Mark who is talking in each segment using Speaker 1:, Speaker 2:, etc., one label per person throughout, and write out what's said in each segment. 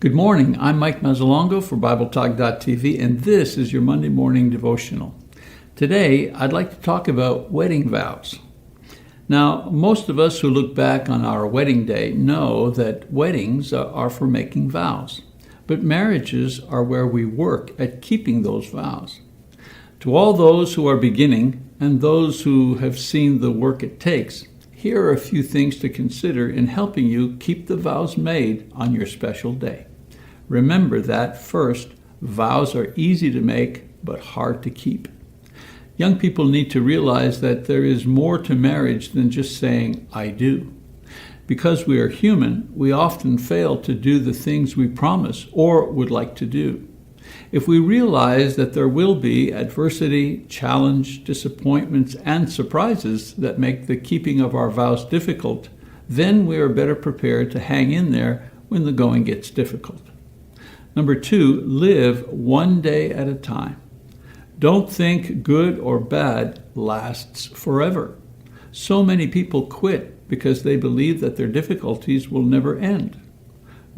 Speaker 1: Good morning. I'm Mike Mazzalongo for BibleTalk.tv, and this is your Monday morning devotional. Today, I'd like to talk about wedding vows. Now, most of us who look back on our wedding day know that weddings are for making vows, but marriages are where we work at keeping those vows. To all those who are beginning and those who have seen the work it takes, here are a few things to consider in helping you keep the vows made on your special day. Remember that, first, vows are easy to make but hard to keep. Young people need to realize that there is more to marriage than just saying, "I do." Because we are human, we often fail to do the things we promise or would like to do. If we realize that there will be adversity, challenge, disappointments, and surprises that make the keeping of our vows difficult, then we are better prepared to hang in there when the going gets difficult. Number 2, live one day at a time. Don't think good or bad lasts forever. So many people quit because they believe that their difficulties will never end.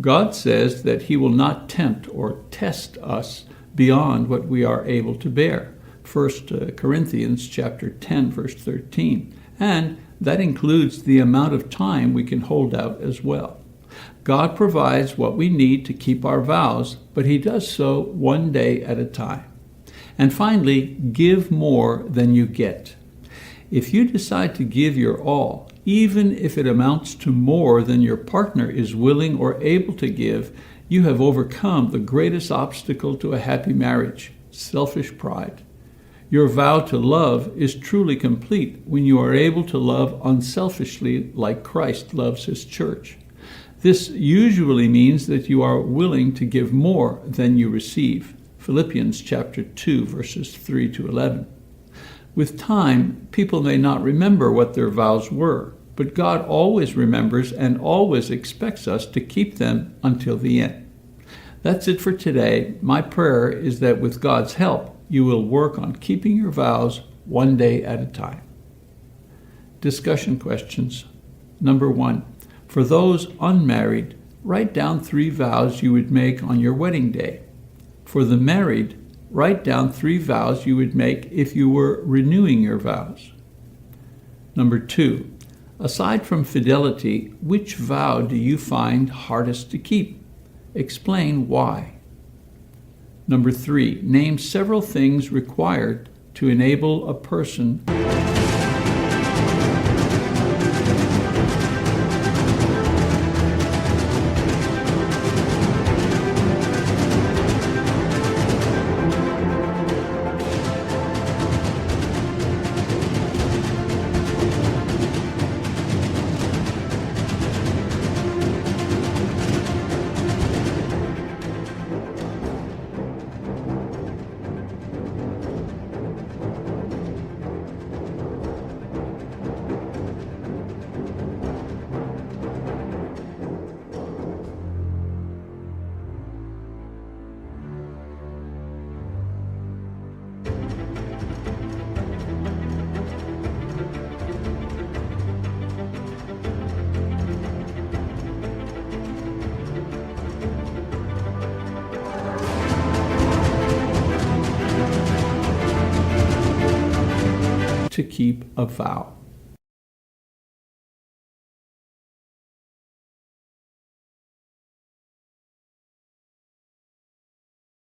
Speaker 1: God says that He will not tempt or test us beyond what we are able to bear. 1 Corinthians chapter 10, verse 13. And that includes the amount of time we can hold out as well. God provides what we need to keep our vows, but He does so one day at a time. And finally, give more than you get. If you decide to give your all, even if it amounts to more than your partner is willing or able to give, you have overcome the greatest obstacle to a happy marriage: selfish pride. Your vow to love is truly complete when you are able to love unselfishly like Christ loves His church. This usually means that you are willing to give more than you receive. Philippians chapter 2, verses 3 to 11. With time, people may not remember what their vows were, but God always remembers and always expects us to keep them until the end. That's it for today. My prayer is that with God's help, you will work on keeping your vows one day at a time. Discussion questions. Number 1. For those unmarried, write down 3 vows you would make on your wedding day. For the married, write down 3 vows you would make if you were renewing your vows. Number 2. Aside from fidelity, which vow do you find hardest to keep? Explain why. Number 3. Name several things required to enable a person to keep a vow.